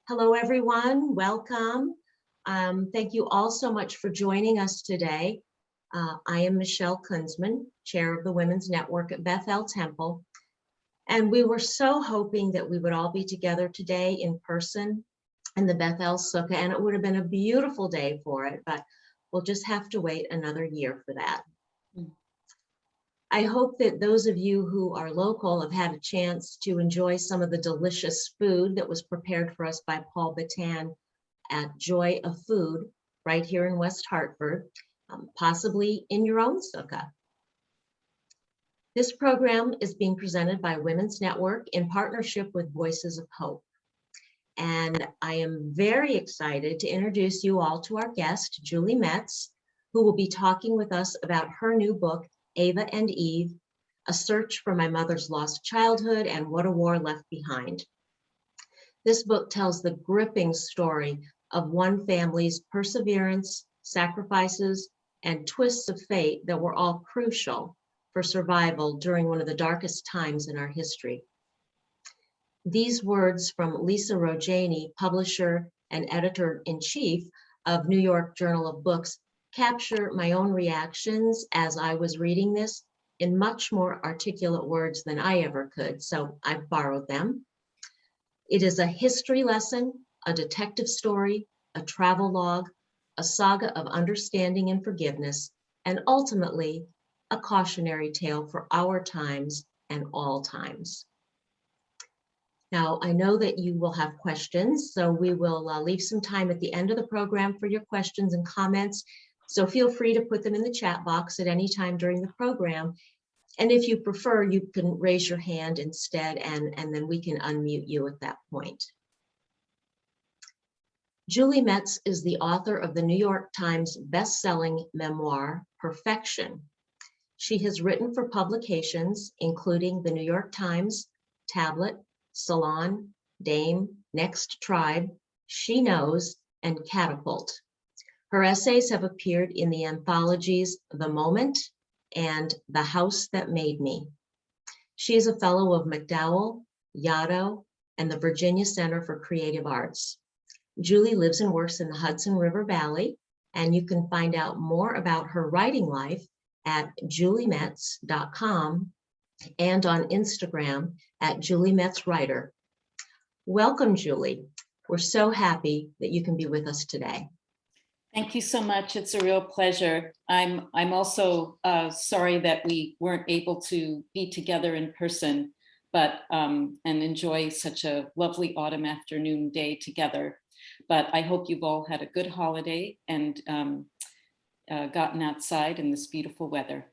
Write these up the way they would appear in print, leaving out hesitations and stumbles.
Hello, everyone. Welcome. Thank you all so much for joining us today. I am Michelle Kunzman, Chair of the Women's Network at Bethel Temple, and we were so hoping that we would all be together today in person in the Bethel Sukkah, and it would have been a beautiful day for it, but we'll just have to wait another year for that. I hope that those of you who are local have had a chance to enjoy some of the delicious food that was prepared for us by Paul Batan at Joy of Food right here in West Hartford, possibly in your own sukkah. This program is being presented by Women's Network in partnership with Voices of Hope. And I am very excited to introduce you all to our guest, Julie Metz, who will be talking with us about her new book, Ava and Eve, A Search for My Mother's Lost Childhood and What a War Left Behind. This book tells the gripping story of one family's perseverance, sacrifices, and twists of fate that were all crucial for survival during one of the darkest times in our history. These words from Lisa Rogeni, publisher and editor-in-chief of New York Journal of Books, capture my own reactions as I was reading this in much more articulate words than I ever could, so I've borrowed them. It is a history lesson, a detective story, a travel log, a saga of understanding and forgiveness, and ultimately a cautionary tale for our times and all times. Now, I know that you will have questions, so we will leave some time at the end of the program for your questions and comments. So feel free to put them in the chat box at any time during the program. And if you prefer, you can raise your hand instead, and then we can unmute you at that point. Julie Metz is the author of the New York Times best-selling memoir, Perfection. She has written for publications including the New York Times, Tablet, Salon, Dame, Next Tribe, She Knows, and Catapult. Her essays have appeared in the anthologies The Moment and The House That Made Me. She is a fellow of MacDowell, Yaddo, and the Virginia Center for Creative Arts. Julie lives and works in the Hudson River Valley, and you can find out more about her writing life at juliemetz.com and on Instagram at Julie Metz Writer. Welcome, Julie. We're so happy that you can be with us today. Thank you so much. It's a real pleasure. I'm also sorry that we weren't able to be together in person, but and enjoy such a lovely autumn afternoon day together. But I hope you've all had a good holiday and gotten outside in this beautiful weather.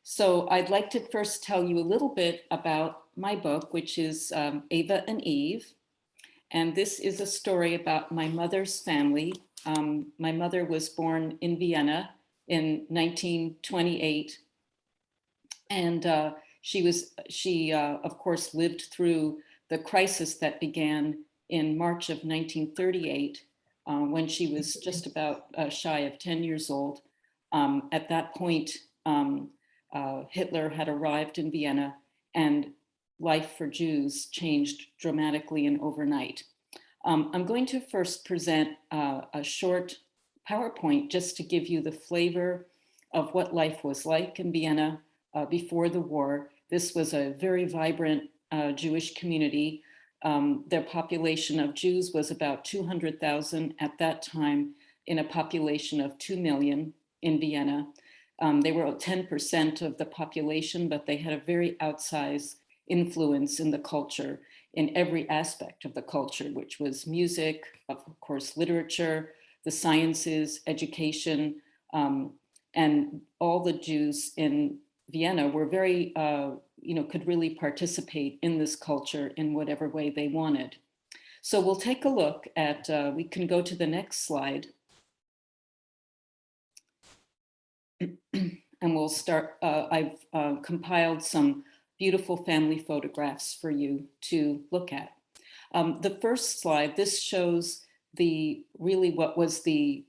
So I'd like to first tell you a little bit about my book, which is Ava and Eve. And this is a story about my mother's family. My mother was born in Vienna in 1928. And she of course, lived through the crisis that began in March of 1938, when she was just about shy of 10 years old. At that point, Hitler had arrived in Vienna, and life for Jews changed dramatically and overnight. I'm going to first present a short PowerPoint just to give you the flavor of what life was like in Vienna before the war. This was a very vibrant Jewish community. Their population of Jews was about 200,000 at that time in a population of 2 million in Vienna. They were 10% of the population, but they had a very outsized influence in the culture, in every aspect of the culture, which was music, of course, literature, the sciences, education, and all the Jews in Vienna were very, could really participate in this culture in whatever way they wanted. So we'll take a look at, we can go to the next slide. And we'll start, I've compiled some beautiful family photographs for you to look at. The first slide, this shows what was the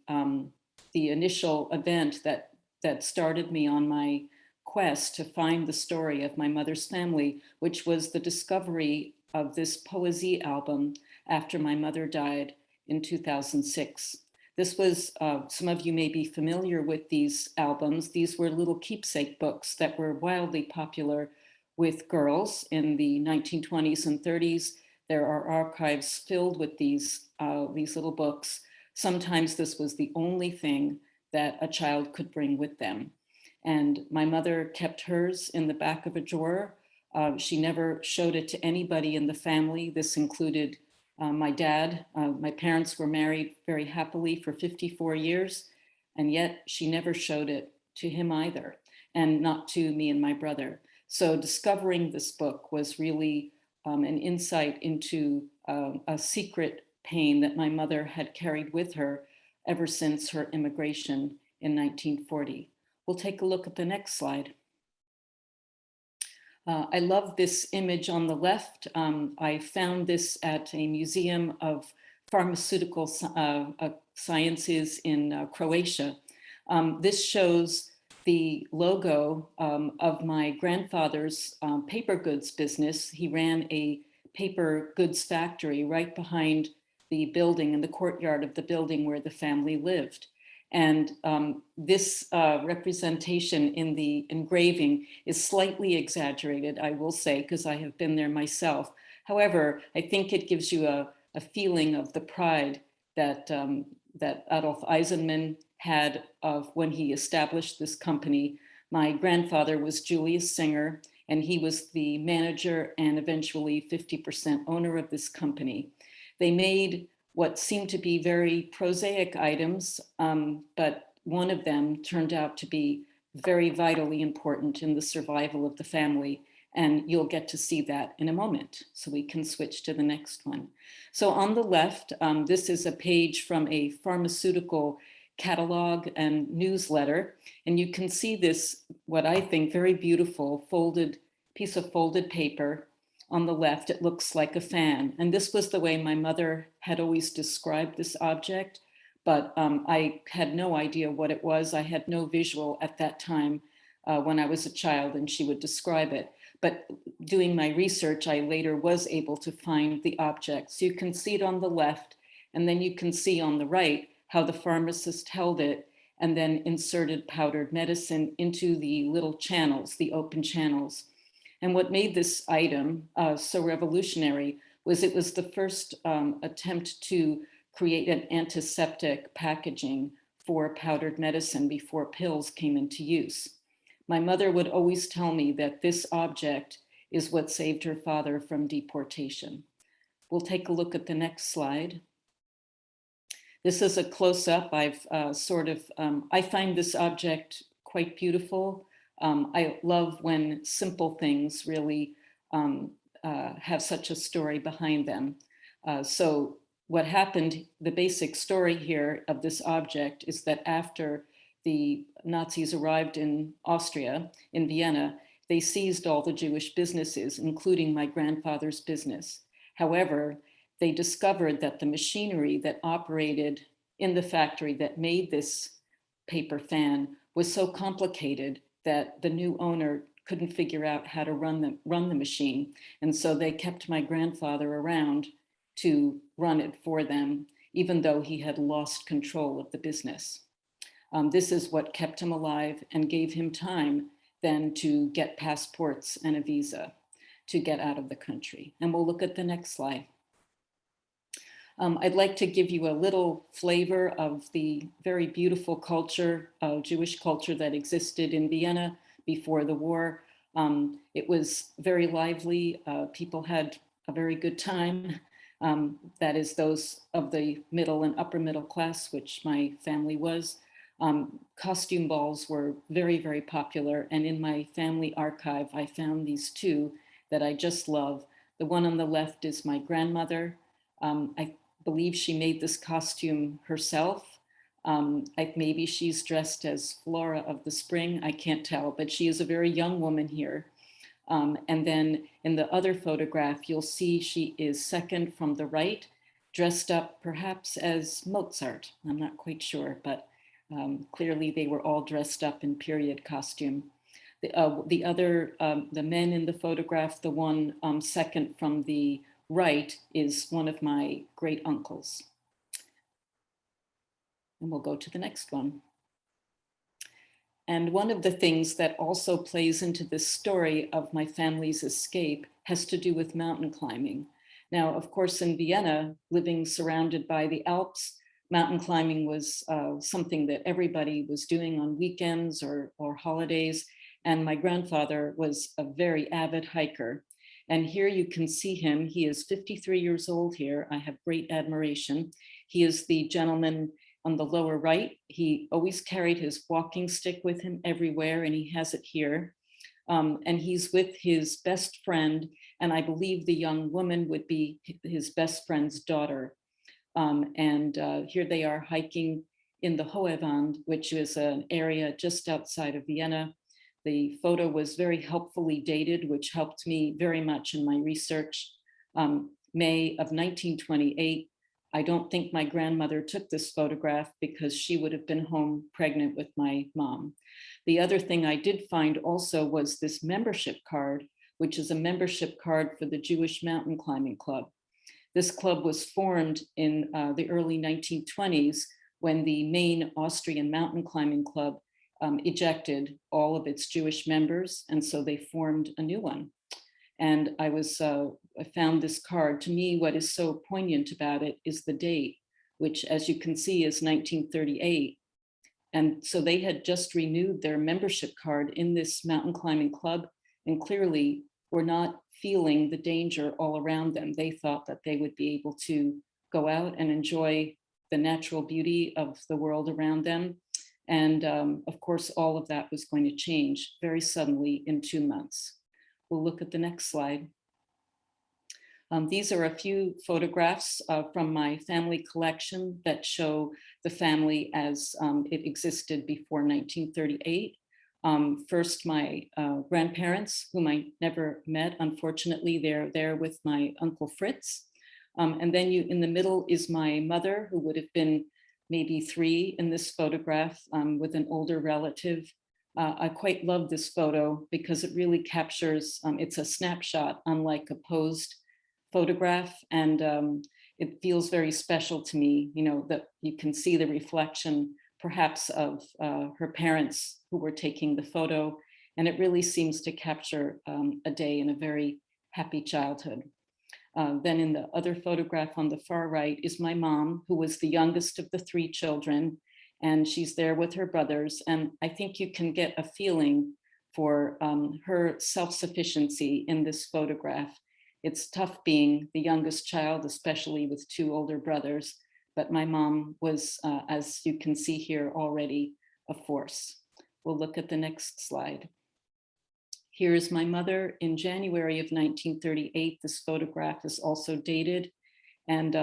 initial event that started me on my quest to find the story of my mother's family, which was the discovery of this Poesie album after my mother died in 2006. This was, some of you may be familiar with these albums. These were little keepsake books that were wildly popular with girls in the 1920s and 30s. There are archives filled with these little books. Sometimes this was the only thing that a child could bring with them. And my mother kept hers in the back of a drawer. She never showed it to anybody in the family. This included my dad. My parents were married very happily for 54 years, and yet she never showed it to him either, and not to me and my brother. So discovering this book was really an insight into a secret pain that my mother had carried with her ever since her immigration in 1940. We'll take a look at the next slide. I love this image on the left. I found this at a museum of pharmaceutical sciences in Croatia. This shows the logo of my grandfather's paper goods business. He ran a paper goods factory right behind the building, in the courtyard of the building where the family lived. And this representation in the engraving is slightly exaggerated, I will say, because I have been there myself. However, I think it gives you a feeling of the pride that, that Adolf Eisenman had of when he established this company. My grandfather was Julius Singer, and he was the manager and eventually 50% owner of this company. They made what seemed to be very prosaic items, but one of them turned out to be very vitally important in the survival of the family. And you'll get to see that in a moment. So we can switch to the next one. So on the left, this is a page from a pharmaceutical catalog and newsletter. And you can see this, what I think, very beautiful folded piece of folded paper. On the left, it looks like a fan. And this was the way my mother had always described this object, but I had no idea what it was. I had no visual at that time when I was a child and she would describe it. But doing my research, I later was able to find the object. So you can see it on the left, and then you can see on the right how the pharmacist held it and then inserted powdered medicine into the little channels, the open channels. And what made this item so revolutionary was it was the first attempt to create an antiseptic packaging for powdered medicine before pills came into use. My mother would always tell me that this object is what saved her father from deportation. We'll take a look at the next slide. This is a close-up. I've I find this object quite beautiful. I love when simple things really have such a story behind them. So what happened, the basic story here of this object is that after the Nazis arrived in Austria, in Vienna, they seized all the Jewish businesses, including my grandfather's business. However, they discovered that the machinery that operated in the factory that made this paper fan was so complicated that the new owner couldn't figure out how to run the machine. And so they kept my grandfather around to run it for them, even though he had lost control of the business. This is what kept him alive and gave him time then to get passports and a visa to get out of the country. And we'll look at the next slide. I'd like to give you a little flavor of the very beautiful culture, Jewish culture that existed in Vienna before the war. It was very lively. People had a very good time. That is those of the middle and upper middle class, which my family was. Costume balls were very, very popular. And in my family archive, I found these two that I just love. The one on the left is my grandmother. I believe she made this costume herself. Maybe she's dressed as Flora of the Spring, I can't tell, but she is a very young woman here. And then in the other photograph, you'll see she is second from the right, dressed up perhaps as Mozart. I'm not quite sure, but clearly they were all dressed up in period costume. The men in the photograph, the one second from the right is one of my great uncles. And we'll go to the next one. And one of the things that also plays into this story of my family's escape has to do with mountain climbing. Now, of course, in Vienna, living surrounded by the Alps, mountain climbing was something that everybody was doing on weekends or holidays. And my grandfather was a very avid hiker. And here you can see him. He is 53 years old here. I have great admiration. He is the gentleman on the lower right. He always carried his walking stick with him everywhere, and he has it here. And he's with his best friend, and I believe the young woman would be his best friend's daughter. Here they are hiking in the Hohewand, which is an area just outside of Vienna. The photo was very helpfully dated, which helped me very much in my research. May of 1928. I don't think my grandmother took this photograph because she would have been home pregnant with my mom. The other thing I did find also was this membership card, which is a membership card for the Jewish Mountain Climbing Club. This club was formed in the early 1920s when the main Austrian mountain climbing club ejected all of its Jewish members, and so they formed a new one. And I found this card. To me, what is so poignant about it is the date, which, as you can see, is 1938. And so they had just renewed their membership card in this mountain climbing club, and clearly were not feeling the danger all around them. They thought that they would be able to go out and enjoy the natural beauty of the world around them. And of course, all of that was going to change very suddenly in 2 months. We'll look at the next slide. These are a few photographs from my family collection that show the family as it existed before 1938. First, my grandparents, whom I never met, unfortunately, they're there with my Uncle Fritz. And then in the middle is my mother, who would have been maybe 3 in this photograph with an older relative. I quite love this photo because it really captures, it's a snapshot, unlike a posed photograph. And it feels very special to me, you know, that you can see the reflection perhaps of her parents who were taking the photo. And it really seems to capture a day in a very happy childhood. Then in the other photograph on the far right is my mom, who was the youngest of the 3 children. And she's there with her brothers. And I think you can get a feeling for her self-sufficiency in this photograph. It's tough being the youngest child, especially with 2 older brothers. But my mom was, as you can see here already, a force. We'll look at the next slide. Here is my mother in January of 1938. This photograph is also dated. And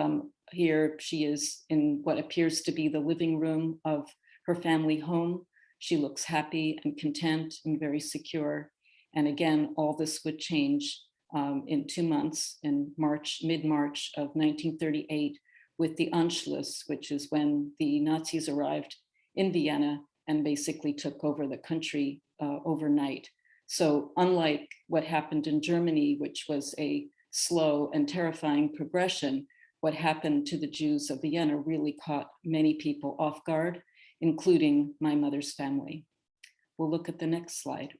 here she is in what appears to be the living room of her family home. She looks happy and content and very secure. And again, all this would change in 2 months, in mid-March of 1938, with the Anschluss, which is when the Nazis arrived in Vienna and basically took over the country overnight. So unlike what happened in Germany, which was a slow and terrifying progression, what happened to the Jews of Vienna really caught many people off guard, including my mother's family. We'll look at the next slide.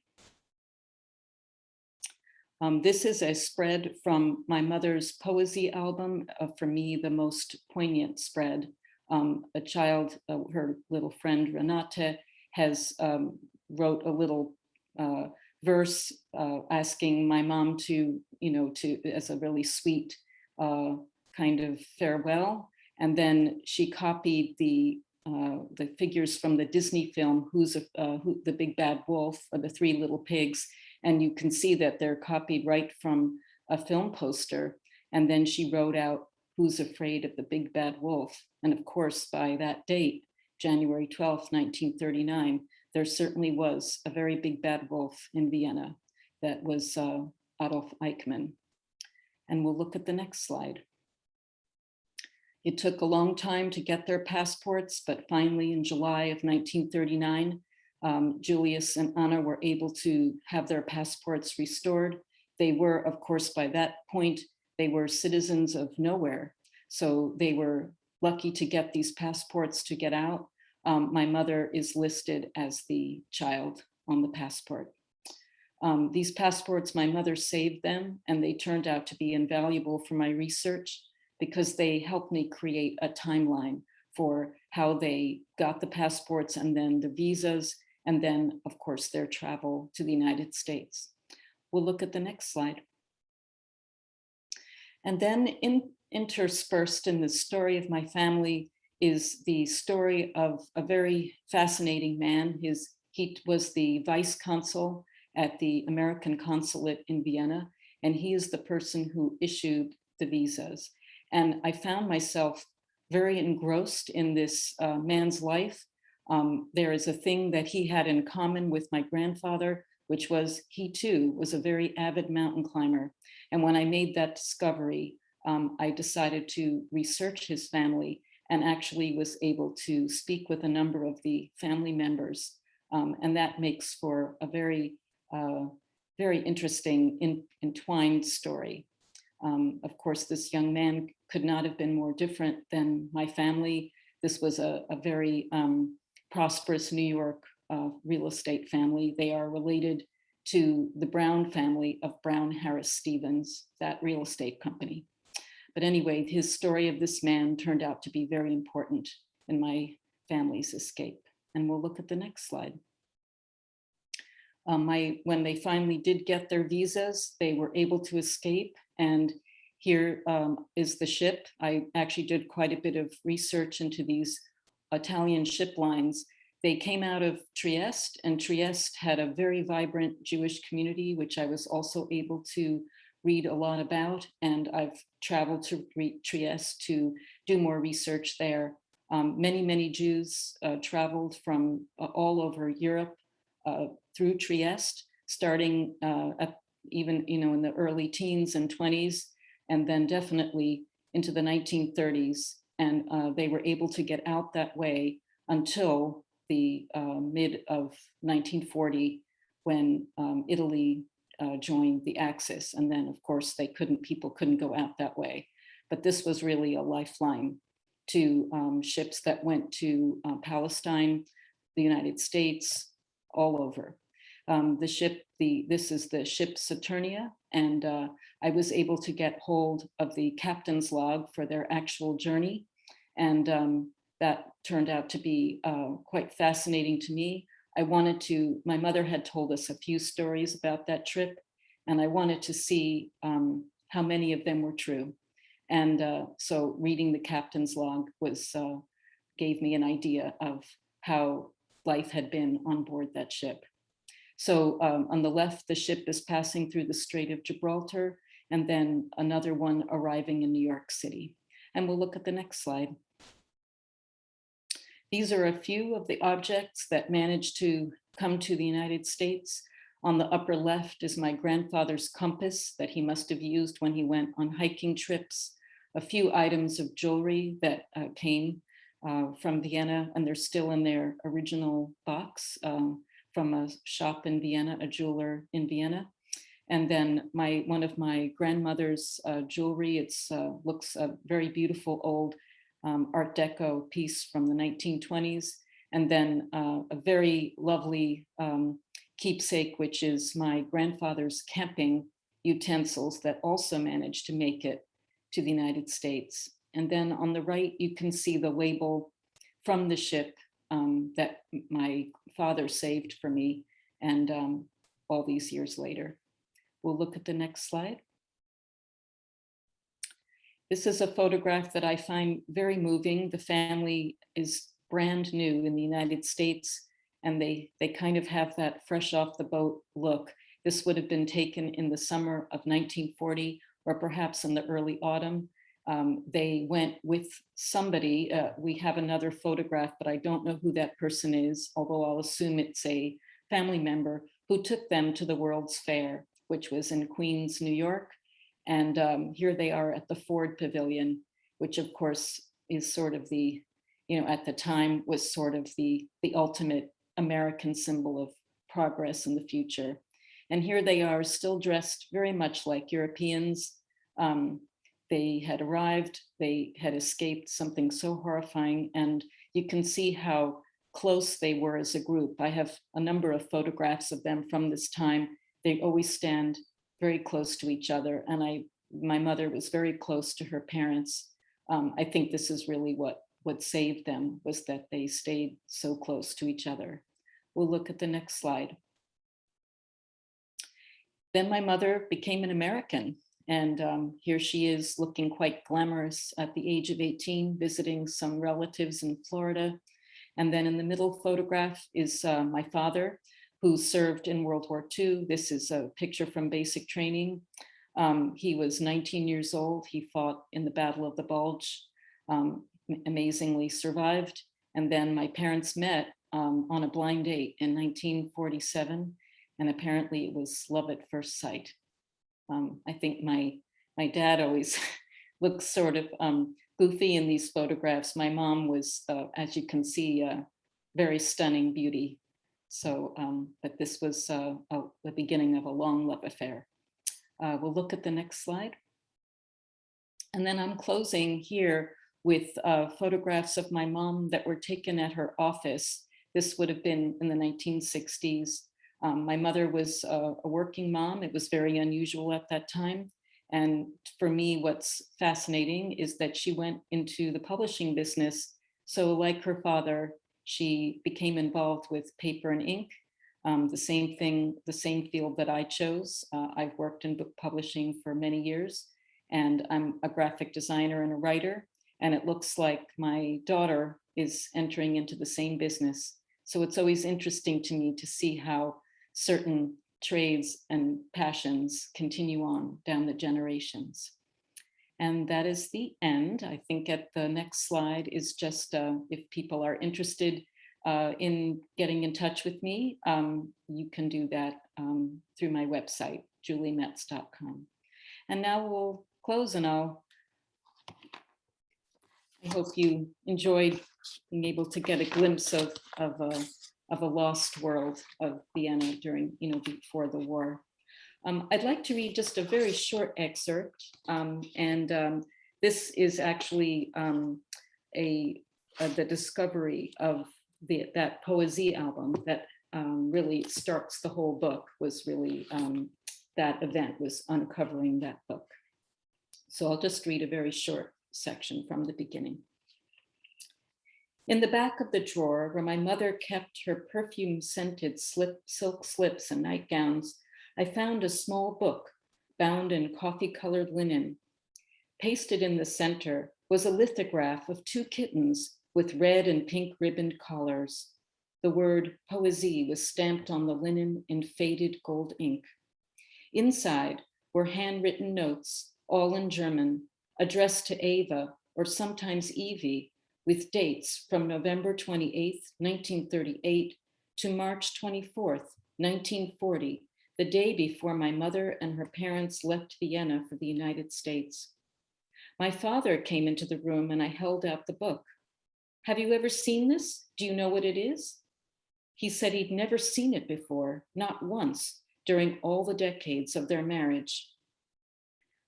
This is a spread from my mother's poesy album, for me, the most poignant spread. A child, her little friend Renate, has wrote a little verse asking my mom to, as a really sweet kind of farewell. And then she copied the figures from the Disney film, The Big Bad Wolf, or the 3 Little Pigs. And you can see that they're copied right from a film poster. And then she wrote out, "Who's afraid of the big bad wolf?" And of course, by that date, January 12th, 1939, there certainly was a very big bad wolf in Vienna. That was Adolf Eichmann. And we'll look at the next slide. It took a long time to get their passports, but finally in July of 1939, Julius and Anna were able to have their passports restored. They were, of course, by that point, they were citizens of nowhere. So they were lucky to get these passports to get out. My mother is listed as the child on the passport. These passports, my mother saved them, and they turned out to be invaluable for my research because they helped me create a timeline for how they got the passports and then the visas, and then, of course, their travel to the United States. We'll look at the next slide. And then interspersed in the story of my family is the story of a very fascinating man. He was the vice consul at the American consulate in Vienna, and he is the person who issued the visas. And I found myself very engrossed in this man's life. There is a thing that he had in common with my grandfather, which was he too was a very avid mountain climber. And when I made that discovery, I decided to research his family and actually was able to speak with a number of the family members. And that makes for a very, very interesting entwined story. Of course, this young man could not have been more different than my family. This was a very prosperous New York real estate family. They are related to the Brown family of Brown Harris Stevens, that real estate company. But anyway, his story of this man turned out to be very important in my family's escape. And we'll look at the next slide. When they finally did get their visas, they were able to escape. And here is the ship. I actually did quite a bit of research into these Italian ship lines. They came out of Trieste, and Trieste had a very vibrant Jewish community, which I was also able to read a lot about. And I've traveled to Trieste to do more research there. Many, many Jews traveled from all over Europe through Trieste, starting even in the early teens and 20s, and then definitely into the 1930s. And they were able to get out that way until the mid of 1940, when Italy joined the Axis. And then, of course, people couldn't go out that way. But this was really a lifeline to ships that went to Palestine, the United States, all over. This is the ship Saturnia, and I was able to get hold of the captain's log for their actual journey. And that turned out to be quite fascinating to me. My mother had told us a few stories about that trip, and I wanted to see how many of them were true. And so reading the captain's log gave me an idea of how life had been on board that ship. So on the left, the ship is passing through the Strait of Gibraltar, and then another one arriving in New York City. And we'll look at the next slide. These are a few of the objects that managed to come to the United States. On the upper left is my grandfather's compass that he must have used when he went on hiking trips. A few items of jewelry that came from Vienna, and they're still in their original box from a shop in Vienna, a jeweler in Vienna. And then one of my grandmother's jewelry, it looks a very beautiful old Art Deco piece from the 1920s. And then a very lovely keepsake, which is my grandfather's camping utensils that also managed to make it to the United States. And then on the right, you can see the label from the ship that my father saved for me, and all these years later. We'll look at the next slide. This is a photograph that I find very moving. The family is brand new in the United States, and they kind of have that fresh off the boat look. This would have been taken in the summer of 1940, or perhaps in the early autumn. They went with somebody. We have another photograph, but I don't know who that person is, although I'll assume it's a family member who took them to the World's Fair, which was in Queens, New York. And here they are at the Ford Pavilion, which of course is sort of the, at the time was sort of the ultimate American symbol of progress in the future. And here they are, still dressed very much like Europeans. They had arrived, they had escaped something so horrifying, and you can see how close they were as a group. I have a number of photographs of them from this time. They always stand very close to each other, and my mother was very close to her parents. I think this is really what saved them, was that they stayed so close to each other. We'll look at the next slide. Then my mother became an American, and here she is looking quite glamorous at the age of 18, visiting some relatives in Florida. And then in the middle photograph is my father, who served in World War II. This is a picture from basic training. He was 19 years old. He fought in the Battle of the Bulge, amazingly survived. And then my parents met on a blind date in 1947. And apparently it was love at first sight. I think my dad always looks sort of goofy in these photographs. My mom was, as you can see, very stunning beauty. So, but this was the beginning of a long love affair. We'll look at the next slide. And then I'm closing here with photographs of my mom that were taken at her office. This would have been in the 1960s. My mother was a working mom. It was very unusual at that time. And for me, what's fascinating is that she went into the publishing business. So like her father, she became involved with paper and ink, the same thing, the same field that I chose. I've worked in book publishing for many years, and I'm a graphic designer and a writer. And it looks like my daughter is entering into the same business. So it's always interesting to me to see how certain trades and passions continue on down the generations. And that is the end. I think at the next slide is just if people are interested in getting in touch with me, you can do that through my website, juliemetz.com. And now we'll close, and I hope you enjoyed being able to get a glimpse of a lost world of Vienna during, before the war. I'd like to read just a very short excerpt, and this is actually the discovery of that Poesie album that really starts the whole book. Was really that event was uncovering that book. So I'll just read a very short section from the beginning. In the back of the drawer where my mother kept her perfume-scented silk slips and nightgowns, I found a small book bound in coffee-colored linen. Pasted in the center was a lithograph of two kittens with red and pink ribboned collars. The word Poesie was stamped on the linen in faded gold ink. Inside were handwritten notes, all in German, addressed to Ava, or sometimes Evie, with dates from November 28th, 1938 to March 24th, 1940, the day before my mother and her parents left Vienna for the United States. My father came into the room and I held out the book. Have you ever seen this? Do you know what it is? He said he'd never seen it before, not once, during all the decades of their marriage.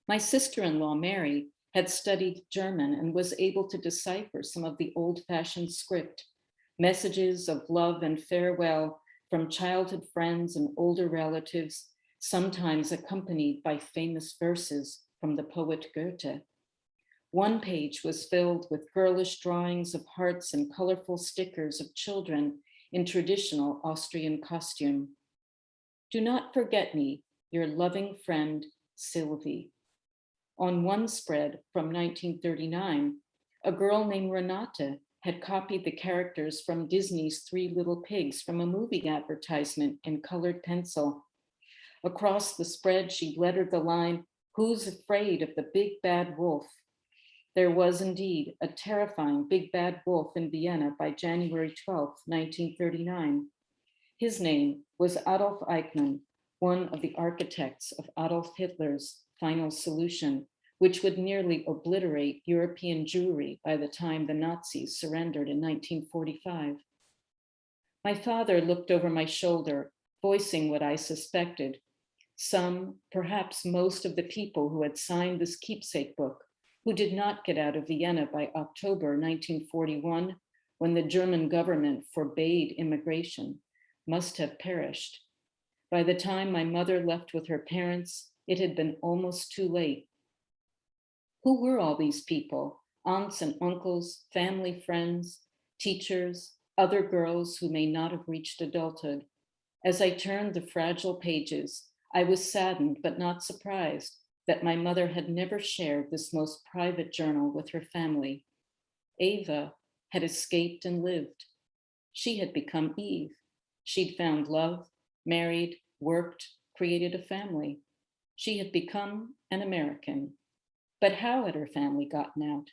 My sister-in-law, Mary, had studied German and was able to decipher some of the old-fashioned script, messages of love and farewell from childhood friends and older relatives, sometimes accompanied by famous verses from the poet Goethe. One page was filled with girlish drawings of hearts and colorful stickers of children in traditional Austrian costume. Do not forget me, your loving friend, Sylvie. On one spread from 1939, a girl named Renate had copied the characters from Disney's Three Little Pigs from a movie advertisement in colored pencil. Across the spread, she lettered the line, "Who's afraid of the big bad wolf?" There was indeed a terrifying big bad wolf in Vienna by January 12, 1939. His name was Adolf Eichmann, one of the architects of Adolf Hitler's final solution, which would nearly obliterate European Jewry by the time the Nazis surrendered in 1945. My father looked over my shoulder, voicing what I suspected. Some, perhaps most of the people who had signed this keepsake book who did not get out of Vienna by October 1941, when the German government forbade immigration, must have perished. By the time my mother left with her parents, it had been almost too late. Who were all these people? Aunts and uncles, family friends, teachers, other girls who may not have reached adulthood. As I turned the fragile pages, I was saddened but not surprised that my mother had never shared this most private journal with her family. Ava had escaped and lived. She had become Eve. She'd found love, married, worked, created a family. She had become an American. But how had her family gotten out?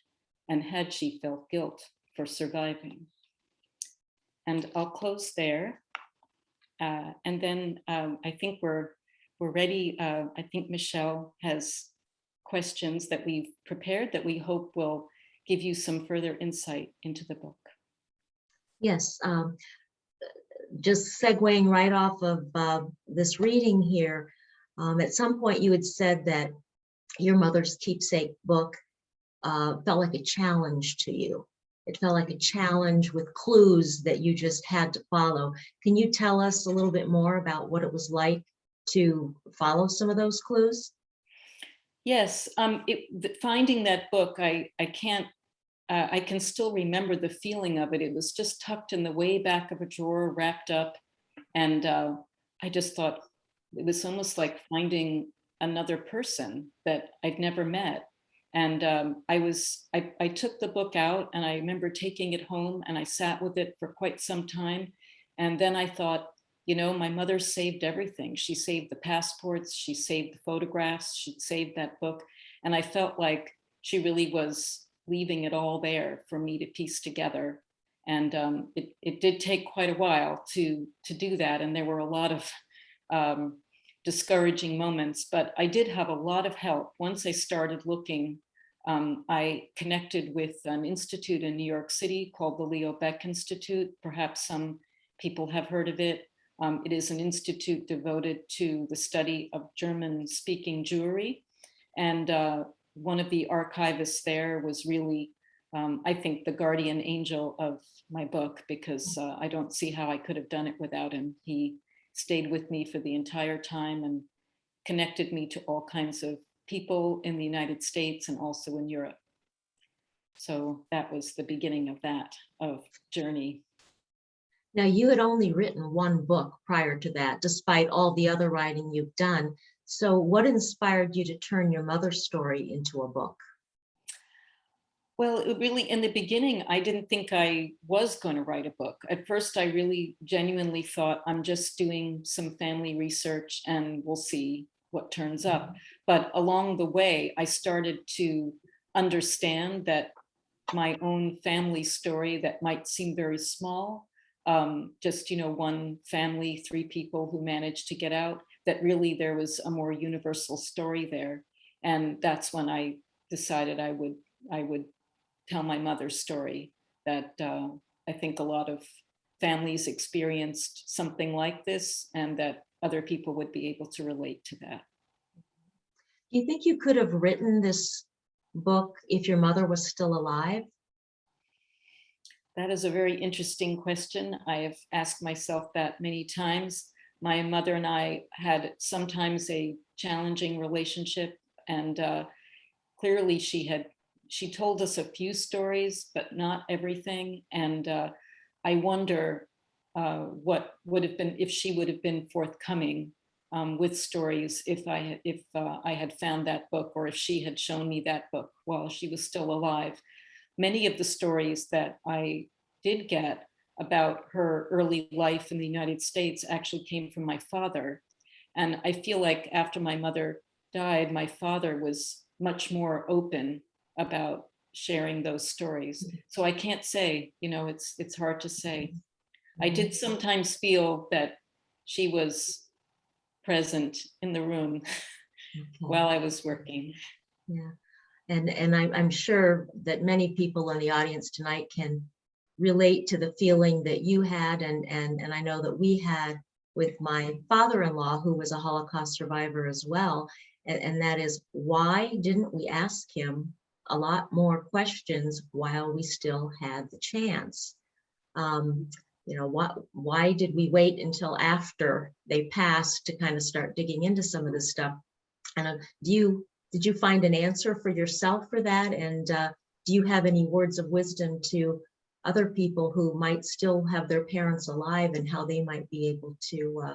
And had she felt guilt for surviving? And I'll close there. And then I think we're ready. I think Michelle has questions that we've prepared that we hope will give you some further insight into the book. Yes, just segueing right off of this reading here, at some point you had said that your mother's keepsake book felt like a challenge to you. It felt like a challenge with clues that you just had to follow. Can you tell us a little bit more about what it was like to follow some of those clues? Yes, finding that book, I can still remember the feeling of it. It was just tucked in the way back of a drawer, wrapped up. And I just thought it was almost like finding another person that I'd never met. And I took the book out and I remember taking it home and I sat with it for quite some time. And then I thought, you know, my mother saved everything. She saved the passports, she saved the photographs, she saved that book. And I felt like she really was leaving it all there for me to piece together. And it did take quite a while to do that. And there were a lot of discouraging moments, but I did have a lot of help. Once I started looking, I connected with an institute in New York City called the Leo Baeck Institute. Perhaps some people have heard of it. It is an institute devoted to the study of German-speaking Jewry. And one of the archivists there was really, I think, the guardian angel of my book, because I don't see how I could have done it without him. He stayed with me for the entire time and connected me to all kinds of people in the United States and also in Europe. So that was the beginning of that journey. Now, you had only written one book prior to that, despite all the other writing you've done. So what inspired you to turn your mother's story into a book? Well, it really, in the beginning, I didn't think I was going to write a book. At first, I really genuinely thought I'm just doing some family research and we'll see what turns up. But along the way, I started to understand that my own family story that might seem very small, just, you know, one family, 3 people who managed to get out, that really there was a more universal story there. And that's when I decided I would tell my mother's story, that I think a lot of families experienced something like this and that other people would be able to relate to that. Do you think you could have written this book if your mother was still alive? That is a very interesting question. I have asked myself that many times. My mother and I had sometimes a challenging relationship, and clearly she told us a few stories, but not everything. And I wonder what would have been, if she would have been forthcoming with stories if I had found that book, or if she had shown me that book while she was still alive. Many of the stories that I did get about her early life in the United States actually came from my father. And I feel like after my mother died, my father was much more open about sharing those stories. So I can't say, you know, it's hard to say. I did sometimes feel that she was present in the room while I was working. Yeah. And I'm sure that many people in the audience tonight can relate to the feeling that you had, and I know that we had with my father-in-law, who was a Holocaust survivor as well. And that is, why didn't we ask him a lot more questions while we still had the chance. Why did we wait until after they passed to kind of start digging into some of this stuff? And did you find an answer for yourself for that? And do you have any words of wisdom to other people who might still have their parents alive and how they might be able to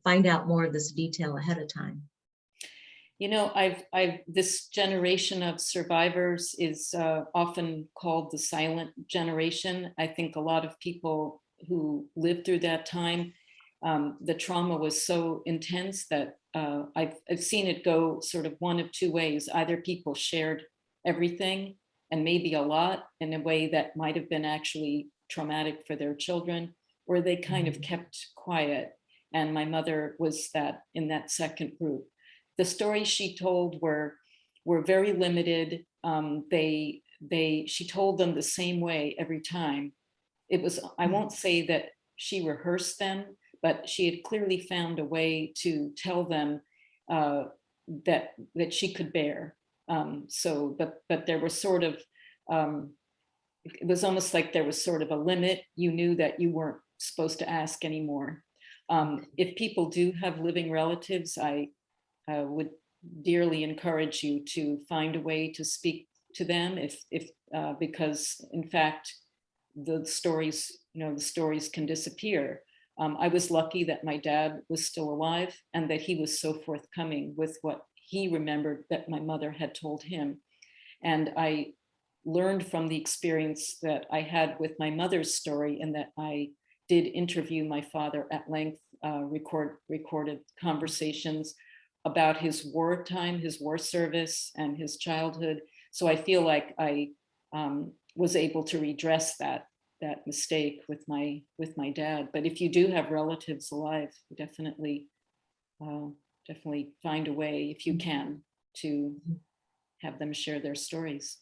find out more of this detail ahead of time? You know, this generation of survivors is often called the silent generation. I think a lot of people who lived through that time, the trauma was so intense that I've seen it go sort of one of two ways. Either people shared everything and maybe a lot in a way that might have been actually traumatic for their children, or they kind of kept quiet. And my mother was in that second group. The stories she told were very limited. She told them the same way every time. It was, I won't say that she rehearsed them, but she had clearly found a way to tell them that she could bear. But there was sort of, it was almost like there was sort of a limit. You knew that you weren't supposed to ask anymore. If people do have living relatives, I would dearly encourage you to find a way to speak to them because in fact, the stories can disappear. I was lucky that my dad was still alive and that he was so forthcoming with what he remembered that my mother had told him. And I learned from the experience that I had with my mother's story, and that I did interview my father at length, recorded conversations about his wartime, his war service, and his childhood. So I feel like I was able to redress that mistake with my dad. But if you do have relatives alive, definitely find a way, if you can, to have them share their stories.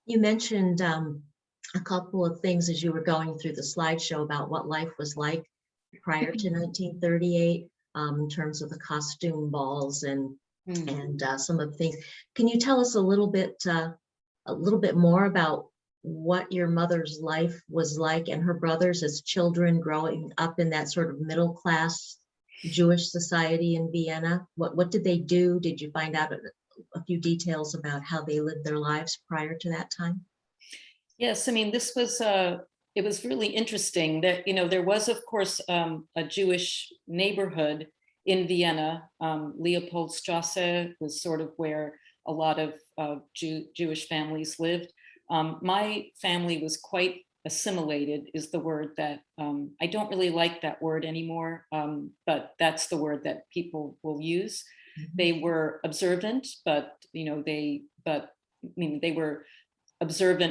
You mentioned a couple of things as you were going through the slideshow about what life was like prior to 1938. In terms of the costume balls and some of the things. Can you tell us a little bit more about what your mother's life was like and her brothers as children growing up in that sort of middle class Jewish society in Vienna? What did they do? Did you find out a few details about how they lived their lives prior to that time? Yes, I mean, this was it was really interesting that, there was, of course, a Jewish neighborhood in Vienna. Leopoldstrasse was sort of where a lot of Jewish families lived. My family was quite assimilated, is the word that, I don't really like that word anymore, but that's the word that people will use. They were observant, but, they were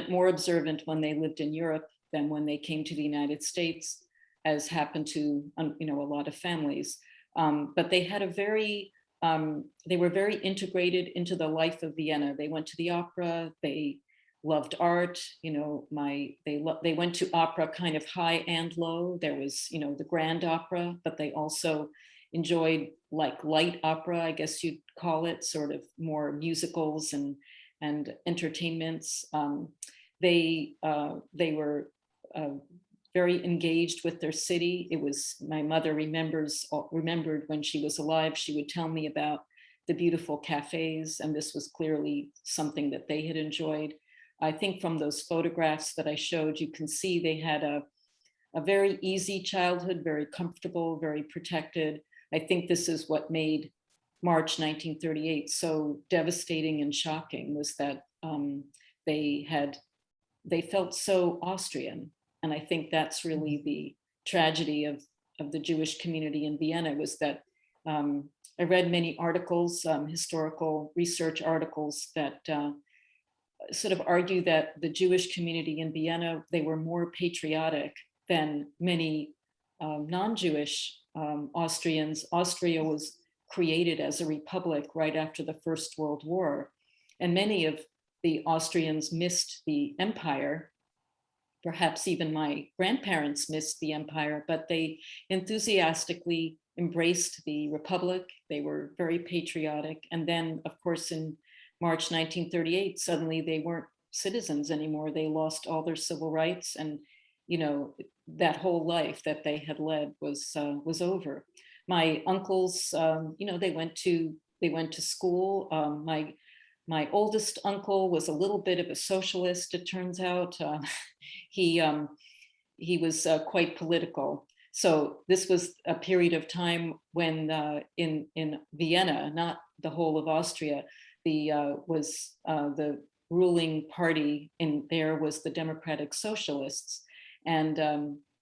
more observant when they lived in Europe than when they came to the United States, as happened to a lot of families. But they had they were very integrated into the life of Vienna. They went to the opera. They loved art. They went to opera kind of high and low. There was the grand opera, but they also enjoyed like light opera, I guess you'd call it, sort of more musicals and entertainments. They were very engaged with their city. It was, my mother remembered when she was alive, she would tell me about the beautiful cafes, and this was clearly something that they had enjoyed. I think from those photographs that I showed, you can see they had a very easy childhood, very comfortable, very protected. I think this is what made March 1938 so devastating and shocking, was that they felt so Austrian. And I think that's really the tragedy of the Jewish community in Vienna, was that I read many articles, historical research articles, that sort of argue that the Jewish community in Vienna, they were more patriotic than many non-Jewish Austrians. Austria was created as a republic right after the First World War, and many of the Austrians missed the empire. Perhaps even my grandparents missed the empire, but they enthusiastically embraced the republic. They were very patriotic. And then, of course, in March 1938, suddenly they weren't citizens anymore. They lost all their civil rights, and that whole life that they had led was over. My uncles, they went to school. My oldest uncle was a little bit of a socialist, it turns out. He was quite political. So this was a period of time when in Vienna, not the whole of Austria, the ruling party in there was the Democratic Socialists, and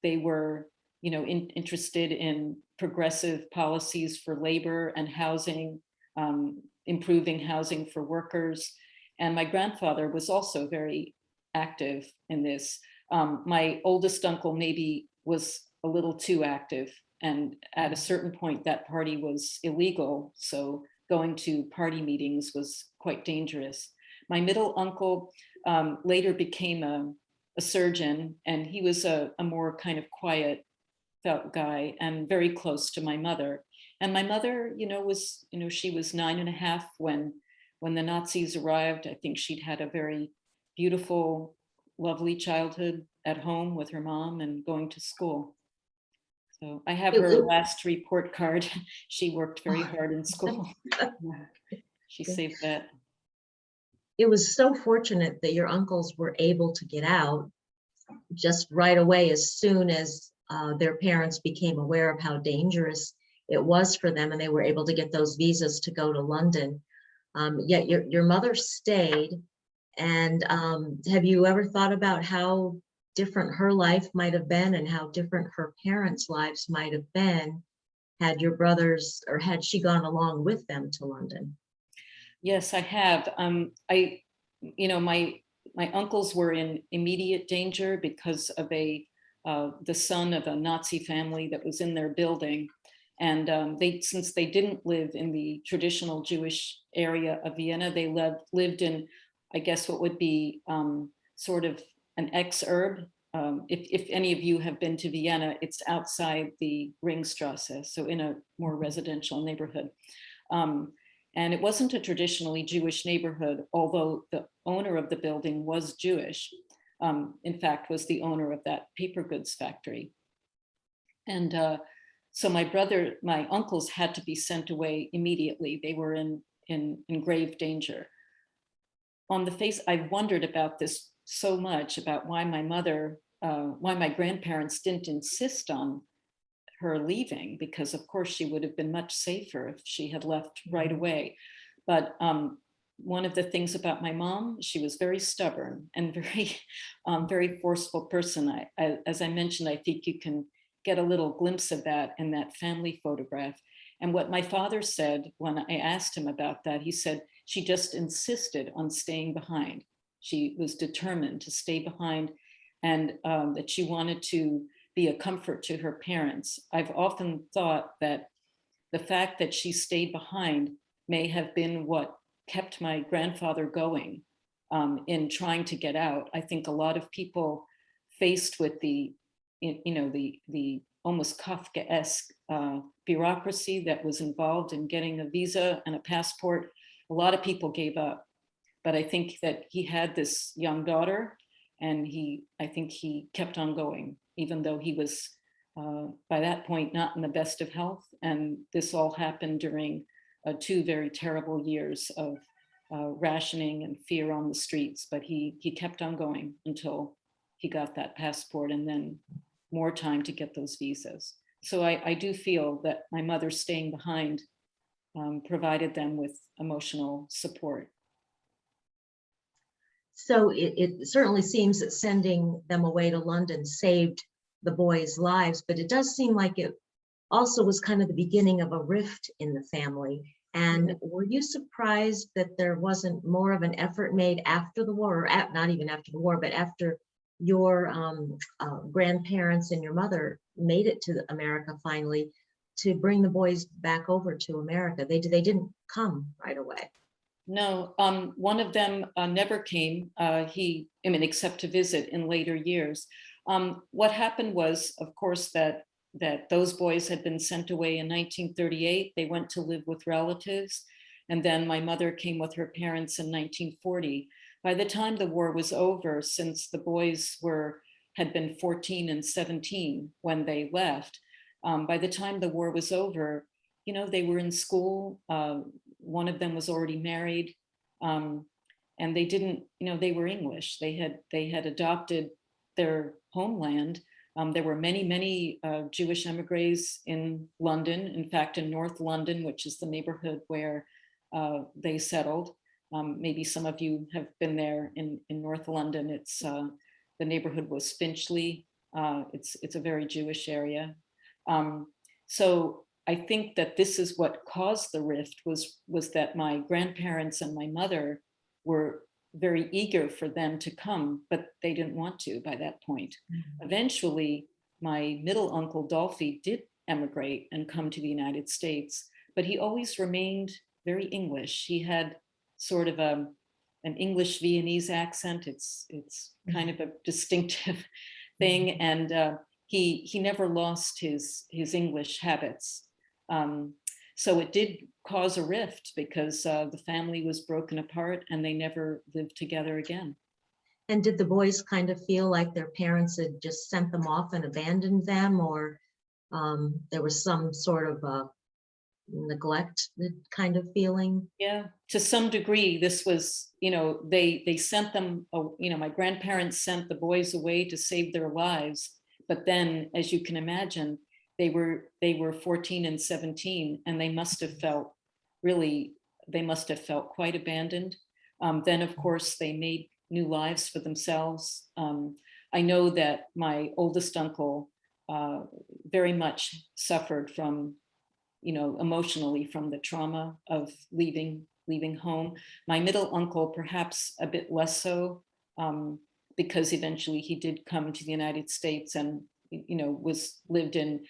they were interested in progressive policies for labor and housing, improving housing for workers. And my grandfather was also very active in this. My oldest uncle maybe was a little too active, and at a certain point that party was illegal, so going to party meetings was quite dangerous. My middle uncle later became a surgeon, and he was a more kind of quiet guy and very close to my mother. And my mother, she was 9.5 when the Nazis arrived. I think she'd had a very beautiful, lovely childhood at home with her mom and going to school. So I have her last report card. She worked very hard in school. She saved that. It was so fortunate that your uncles were able to get out just right away as soon as their parents became aware of how dangerous it was for them, and they were able to get those visas to go to London. Yet your mother stayed. And have you ever thought about how different her life might have been and how different her parents' lives might have been had your brothers, or had she gone along with them to London? Yes, I have. My uncles were in immediate danger because of the son of a Nazi family that was in their building. And since they didn't live in the traditional Jewish area of Vienna, they lived in, I guess, what would be sort of an exurb. If any of you have been to Vienna, it's outside the Ringstrasse, so in a more residential neighborhood. And it wasn't a traditionally Jewish neighborhood, although the owner of the building was Jewish. In fact, was the owner of that paper goods factory. And so my uncles had to be sent away immediately. They were in grave danger. On the face, I wondered about this so much, about why my grandparents didn't insist on her leaving, because of course she would have been much safer if she had left right away. But one of the things about my mom, she was very stubborn and very forceful person. As I mentioned, I think you can get a little glimpse of that in that family photograph. And what my father said when I asked him about that, he said she just insisted on staying behind. She was determined to stay behind, and that she wanted to be a comfort to her parents. I've often thought that the fact that she stayed behind may have been what kept my grandfather going in trying to get out. I think a lot of people faced with the almost Kafkaesque bureaucracy that was involved in getting a visa and a passport, a lot of people gave up. But I think that he had this young daughter, and I think he kept on going, even though he was by that point not in the best of health. And this all happened during 2 very terrible years of rationing and fear on the streets. But he kept on going until he got that passport, and then more time to get those visas. So I do feel that my mother staying behind provided them with emotional support. So it certainly seems that sending them away to London saved the boys' lives, but it does seem like it also was kind of the beginning of a rift in the family. And were you surprised that there wasn't more of an effort made after the war, or not even after the war, but after your grandparents and your mother made it to America finally, to bring the boys back over to America? They didn't come right away. No, one of them never came, except to visit in later years. What happened was, of course, that those boys had been sent away in 1938. They went to live with relatives. And then my mother came with her parents in 1940. By the time the war was over, since the boys had been 14 and 17 when they left, by the time the war was over, they were in school. One of them was already married, and they didn't, they were English. They had adopted their homeland. There were many Jewish emigres in London. In fact, in North London, which is the neighborhood where they settled. Maybe some of you have been there in North London. It's the neighborhood was Finchley. It's a very Jewish area. So I think that this is what caused the rift was that my grandparents and my mother were very eager for them to come, but they didn't want to by that point. Mm-hmm. Eventually, my middle uncle Dolphy did emigrate and come to the United States, but he always remained very English. He had sort of an English Viennese accent. It's kind of a distinctive thing, and he never lost his English habits. So it did cause a rift because the family was broken apart and they never lived together again. And did the boys kind of feel like their parents had just sent them off and abandoned them, or there was some sort of neglect kind of feeling? Yeah, to some degree, this was, they sent them, my grandparents sent the boys away to save their lives. But then, as you can imagine, they were 14 and 17, and they must have felt quite abandoned. Then, of course, they made new lives for themselves. I know that my oldest uncle very much suffered from, emotionally from the trauma of leaving home. My middle uncle, perhaps a bit less so, because eventually he did come to the United States and, lived in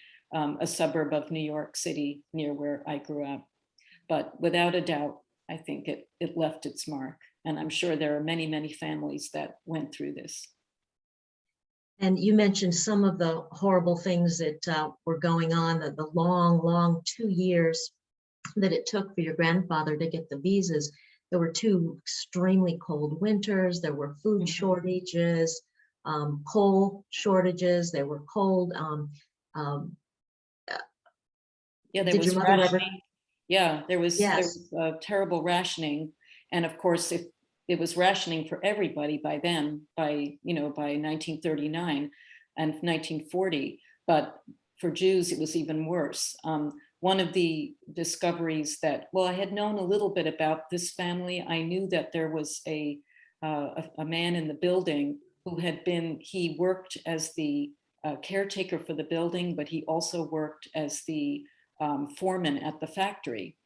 a suburb of New York City near where I grew up. But without a doubt, I think it left its mark. And I'm sure there are many, many families that went through this. And you mentioned some of the horrible things that were going on, the long 2 years that it took for your grandfather to get the visas. There were 2 extremely cold winters. There were food shortages, coal shortages. They were cold. Yeah, there was rationing. Yeah, there was terrible rationing. And of course, if it was rationing for everybody by then, by 1939 and 1940, but for Jews, it was even worse. One of the discoveries that, I had known a little bit about this family. I knew that there was a man in the building who he worked as the caretaker for the building, but he also worked as the foreman at the factory.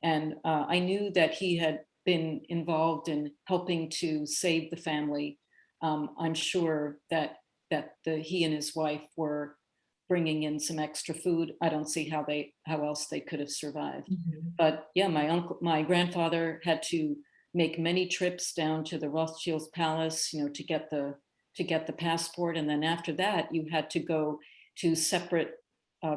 And I knew that he had been involved in helping to save the family. I'm sure that he and his wife were bringing in some extra food. I don't see how else they could have survived. Mm-hmm. But yeah, my grandfather had to make many trips down to the Rothschild's palace, to get the passport. And then after that, you had to go to separate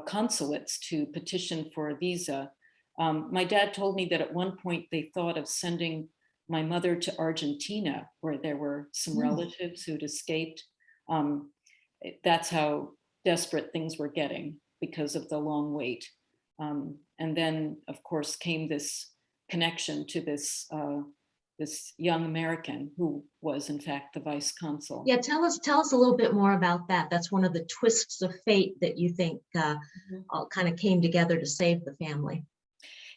consulates to petition for a visa. My dad told me that at one point they thought of sending my mother to Argentina, where there were some relatives who'd escaped. That's how desperate things were getting because of the long wait. And then, of course, came this connection to this young American who was, in fact, the vice consul. Yeah, tell us a little bit more about that. That's one of the twists of fate that you think all kind of came together to save the family.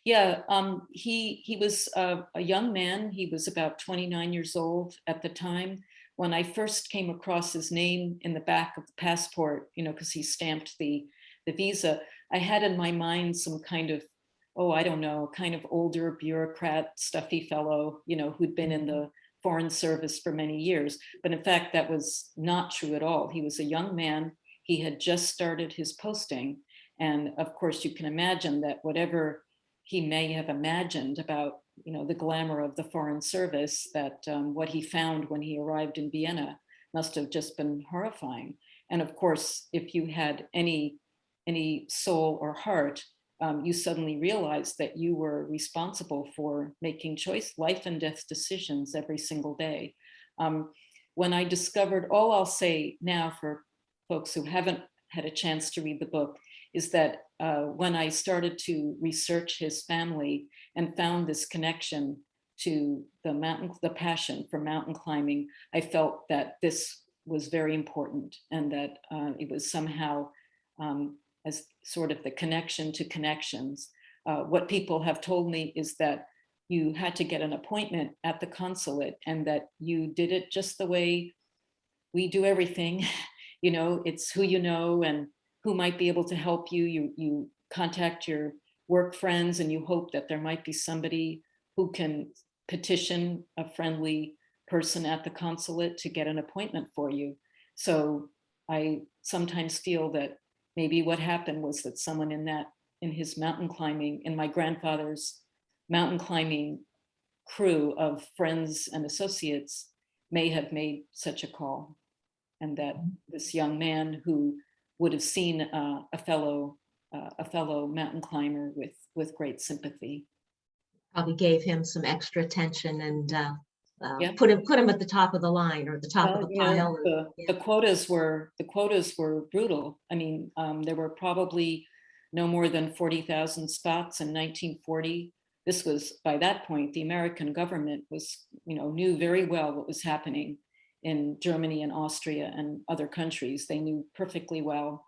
Yeah, he was a young man. He was about 29 years old at the time. When I first came across his name in the back of the passport, because he stamped the visa, I had in my mind some kind of, kind of older bureaucrat, stuffy fellow, who'd been in the Foreign Service for many years. But in fact, that was not true at all. He was a young man. He had just started his posting. And of course, you can imagine that whatever he may have imagined about, the glamour of the Foreign Service, that what he found when he arrived in Vienna must have just been horrifying. And of course, if you had any soul or heart, you suddenly realized that you were responsible for making life and death decisions every single day. When I discovered, all I'll say now for folks who haven't had a chance to read the book, is that when I started to research his family and found this connection to the passion for mountain climbing, I felt that this was very important, and that it was somehow as sort of the connection to connections. What people have told me is that you had to get an appointment at the consulate, and that you did it just the way we do everything. You know, it's who you know and who might be able to help you. You contact your work friends, and you hope that there might be somebody who can petition a friendly person at the consulate to get an appointment for you. So I sometimes feel that maybe what happened was that someone in his mountain climbing, in my grandfather's mountain climbing crew of friends and associates, may have made such a call, and that this young man who would have seen a fellow mountain climber with great sympathy. Probably gave him some extra attention and Yep. put him at the top of the line, or the top of Well, the you know, pile. the quotas were brutal. I mean, there were probably no more than 40,000 spots in 1940. This was, by that point, the American government was, knew very well what was happening in Germany and Austria and other countries. They knew perfectly well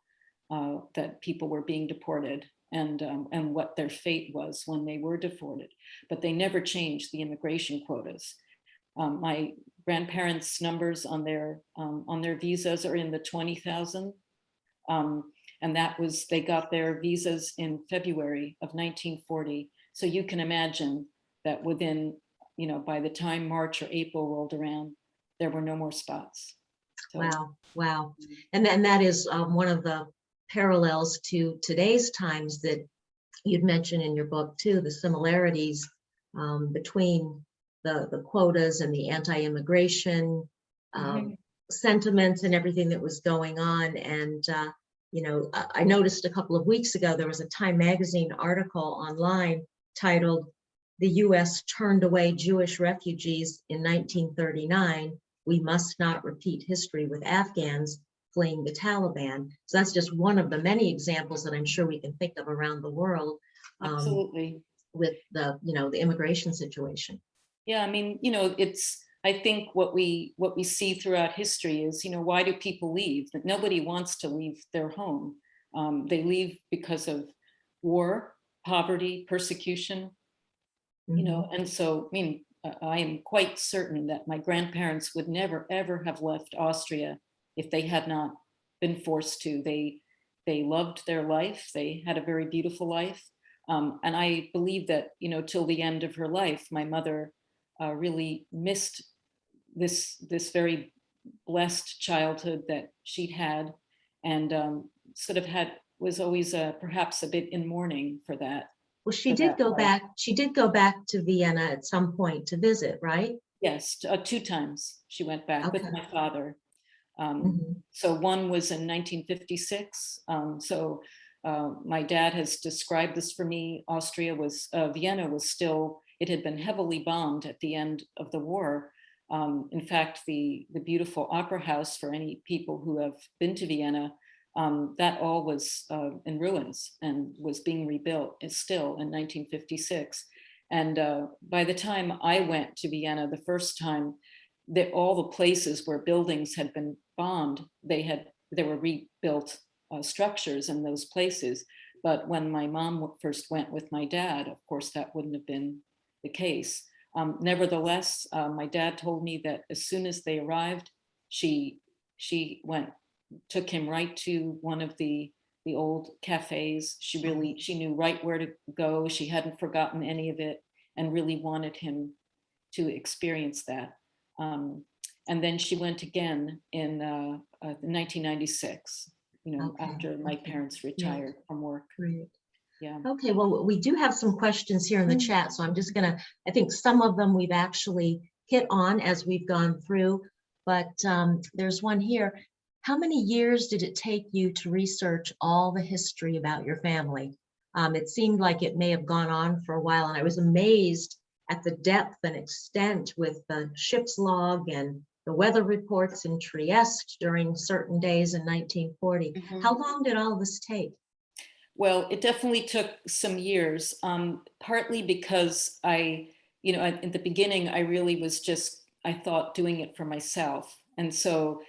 that people were being deported, and what their fate was when they were deported. But they never changed the immigration quotas. My grandparents' numbers on their visas are in the 20,000. And that was, they got their visas in February of 1940. So you can imagine that within, by the time March or April rolled around, there were no more spots. So, Wow. And then that is one of the parallels to today's times that you'd mentioned in your book too, the similarities between the quotas and the anti-immigration sentiments and everything that was going on. And I noticed a couple of weeks ago there was a Time magazine article online titled "The U.S. Turned Away Jewish Refugees in 1939. We must not repeat history with Afghans fleeing the Taliban." So that's just one of the many examples that I'm sure we can think of around the world. Absolutely. With the immigration situation. Yeah, I mean, I think what we see throughout history is, why do people leave? That nobody wants to leave their home. They leave because of war, poverty, persecution, and so, I am quite certain that my grandparents would never, ever have left Austria if they had not been forced to. They loved their life. They had a very beautiful life. And I believe that, till the end of her life, my mother really missed this very blessed childhood that she'd had, and was always perhaps a bit in mourning for that. Well, she did go back. She did go back to Vienna at some point to visit, right? Yes, 2 times she went back with my father. So one was in 1956. My dad has described this for me. Vienna was still, it had been heavily bombed at the end of the war. In fact, the beautiful opera house, for any people who have been to Vienna, that all was in ruins and was being rebuilt still in 1956. And by the time I went to Vienna the first time, all the places where buildings had been bombed, there were rebuilt structures in those places. But when my mom first went with my dad, of course, that wouldn't have been the case. Nevertheless, my dad told me that as soon as they arrived, she took him right to one of the old cafes. She knew right where to go. She hadn't forgotten any of it, and really wanted him to experience that. And then she went again in 1996, after my parents retired from work. Great. Yeah. Okay, well, we do have some questions here in the chat, so I'm just gonna, I think some of them we've actually hit on as we've gone through, but there's one here. How many years did it take you to research all the history about your family? It seemed like it may have gone on for a while, and I was amazed at the depth and extent with the ship's log and the weather reports in Trieste during certain days in 1940. Mhm. How long did all this take? Well, it definitely took some years, partly because in the beginning, I really was just, I thought, doing it for myself. And so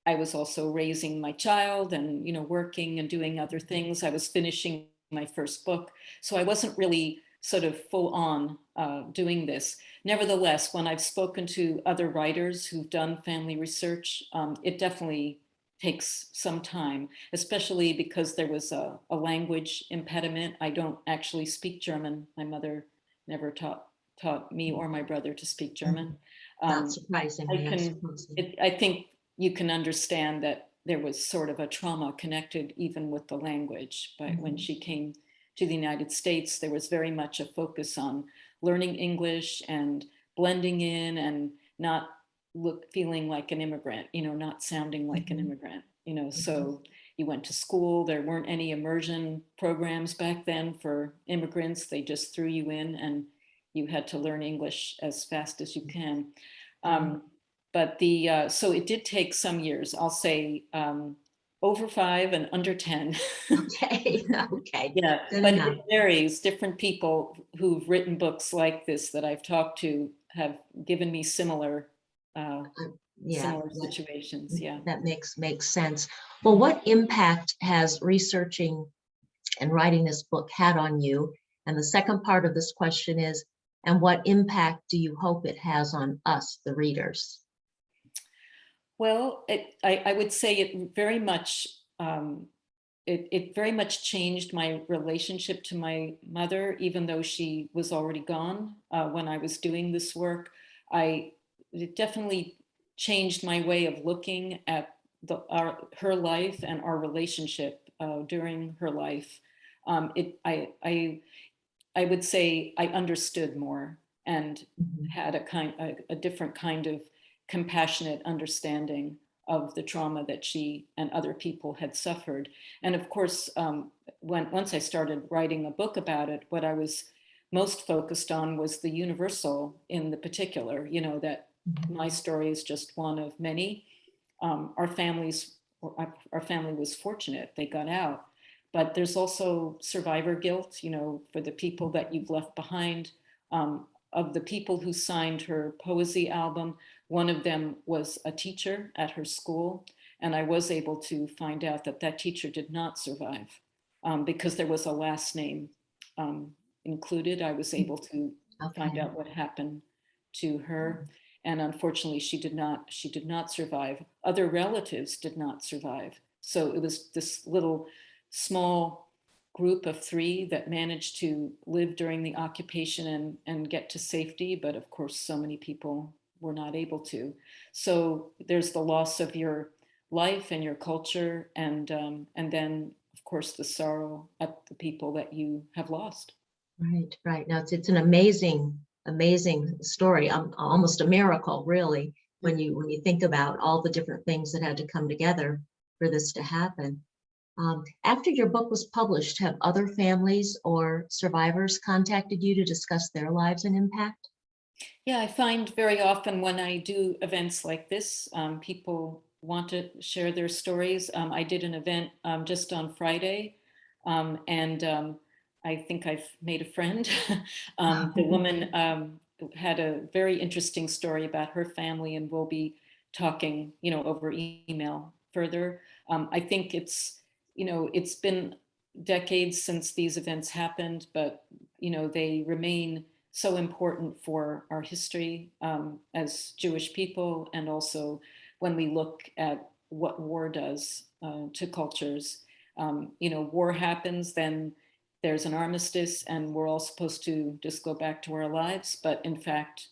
I was also raising my child and, working and doing other things. I was finishing my first book. So I wasn't really sort of full on doing this. Nevertheless, when I've spoken to other writers who've done family research, it definitely takes some time, especially because there was a language impediment. I don't actually speak German. My mother never taught me or my brother to speak German. Not I surprisingly, I can, suppose. I think you can understand that there was sort of a trauma connected even with the language. But when she came to the United States, there was very much a focus on learning English and blending in and not feeling like an immigrant, not sounding like an immigrant, so you went to school. There weren't any immersion programs back then for immigrants. They just threw you in and you had to learn English as fast as you can. But so it did take some years, I'll say over 5 and under 10. Okay, okay. Yeah, Good but enough. it varies. Different people who've written books like this that I've talked to have given me similar Yeah, situations. Yeah. that makes sense. Well, what impact has researching and writing this book had on you? And the second part of this question is, and what impact do you hope it has on us, the readers? Well, I would say it very much it very much changed my relationship to my mother, even though she was already gone when I was doing this work. It definitely changed my way of looking at her life and our relationship during her life. I would say I understood more and had a different kind of compassionate understanding of the trauma that she and other people had suffered. And of course, once I started writing a book about it, what I was most focused on was the universal in the particular, that my story is just one of many. Our family was fortunate, they got out. But there's also survivor guilt, for the people that you've left behind. Of the people who signed her poesy album, one of them was a teacher at her school. And I was able to find out that that teacher did not survive because there was a last name included. I was able to find out what happened to her. And unfortunately, she did not survive. Other relatives did not survive. So it was this little small group of 3 that managed to live during the occupation and get to safety. But of course, so many people were not able to. So there's the loss of your life and your culture, and then of course the sorrow at the people that you have lost. Right, right. Now it's an amazing story. Almost a miracle, really, when you think about all the different things that had to come together for this to happen. After your book was published, have other families or survivors contacted you to discuss their lives and impact? Yeah, I find very often when I do events like this, people want to share their stories. I did an event just on Friday, and I think I've made a friend. The woman had a very interesting story about her family, and we'll be talking, over email further. I think it's been decades since these events happened, but they remain so important for our history as Jewish people, and also when we look at what war does to cultures. War happens, then there's an armistice, and we're all supposed to just go back to our lives. But in fact,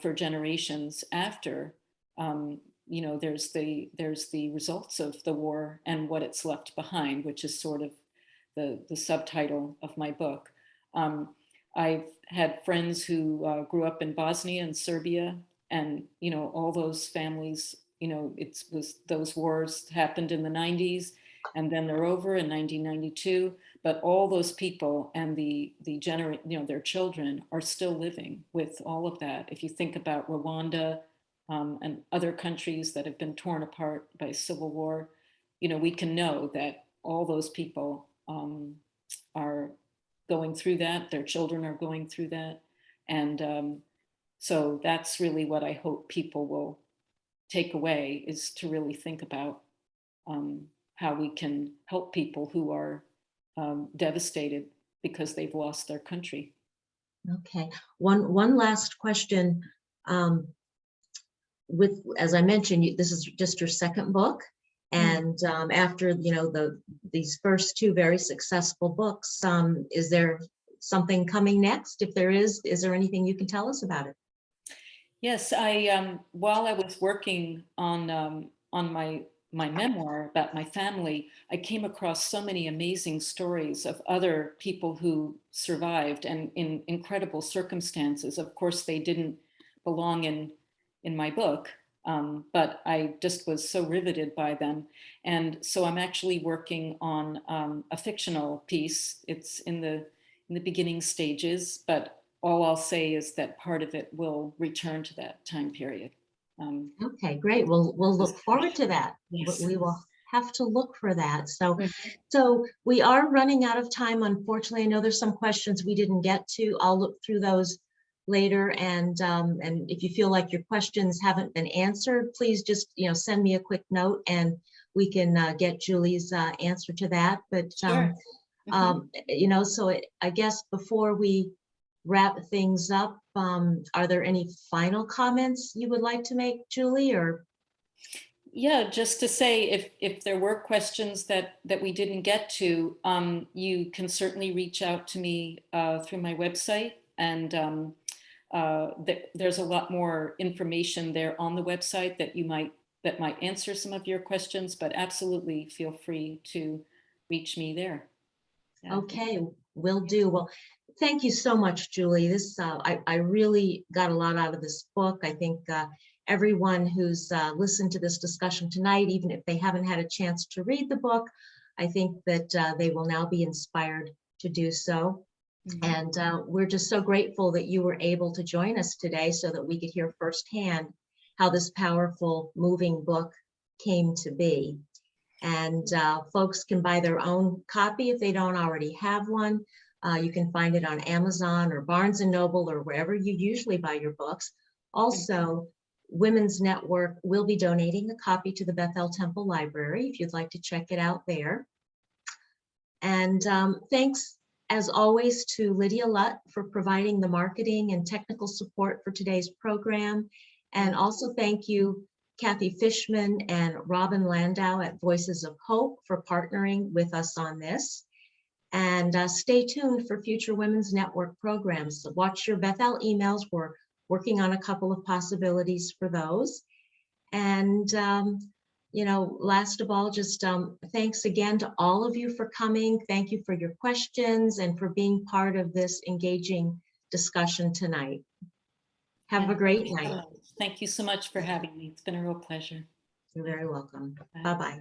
for generations after, there's the results of the war and what it's left behind, which is sort of the subtitle of my book. I've had friends who grew up in Bosnia and Serbia, and all those families. It was those wars happened in the 90s, and then they're over in 1992. But all those people and their children are still living with all of that. If you think about Rwanda and other countries that have been torn apart by civil war, we can know that all those people are going through that. Their children are going through that. And so that's really what I hope people will take away, is to really think about how we can help people who are devastated because they've lost their country. Okay, one last question. As I mentioned, this is just your second book, and after these first two very successful books, is there something coming next? If there is there anything you can tell us about it? Yes, while I was working on my memoir about my family, I came across so many amazing stories of other people who survived and in incredible circumstances. Of course, they didn't belong in my book, but I just was so riveted by them. And so I'm actually working on a fictional piece. It's in the beginning stages, but all I'll say is that part of it will return to that time period. Okay, great. We'll look forward to that. Yes. We will have to look for that. So we are running out of time, unfortunately. I know there's some questions we didn't get to. I'll look through those later, and if you feel like your questions haven't been answered, please just send me a quick note and we can get Julie's answer to that. But Sure. so I guess before we wrap things up, are there any final comments you would like to make, Julie? Or yeah, just to say, if there were questions that we didn't get to, you can certainly reach out to me through my website, and there's a lot more information there on the website that might answer some of your questions. But absolutely feel free to reach me there. Yeah. Okay, will do. Well, thank you so much, Julie. This I really got a lot out of this book. I think everyone who's listened to this discussion tonight, even if they haven't had a chance to read the book, I think that they will now be inspired to do so. And we're just so grateful that you were able to join us today so that we could hear firsthand how this powerful, moving book came to be. And folks can buy their own copy if they don't already have one. You can find it on Amazon or Barnes & Noble or wherever you usually buy your books. Also, Women's Network will be donating a copy to the Beth-El Temple Library if you'd like to check it out there. And thanks, as always, to Lydia Lutt for providing the marketing and technical support for today's program. And also thank you, Kathy Fishman and Robin Landau at Voices of Hope for partnering with us on this. And stay tuned for future Women's Network programs. So watch your Beth-El emails. We're working on a couple of possibilities for those. And, last of all, just thanks again to all of you for coming. Thank you for your questions and for being part of this engaging discussion tonight. Have a great night. Thank you so much for having me. It's been a real pleasure. You're very welcome. Bye-bye.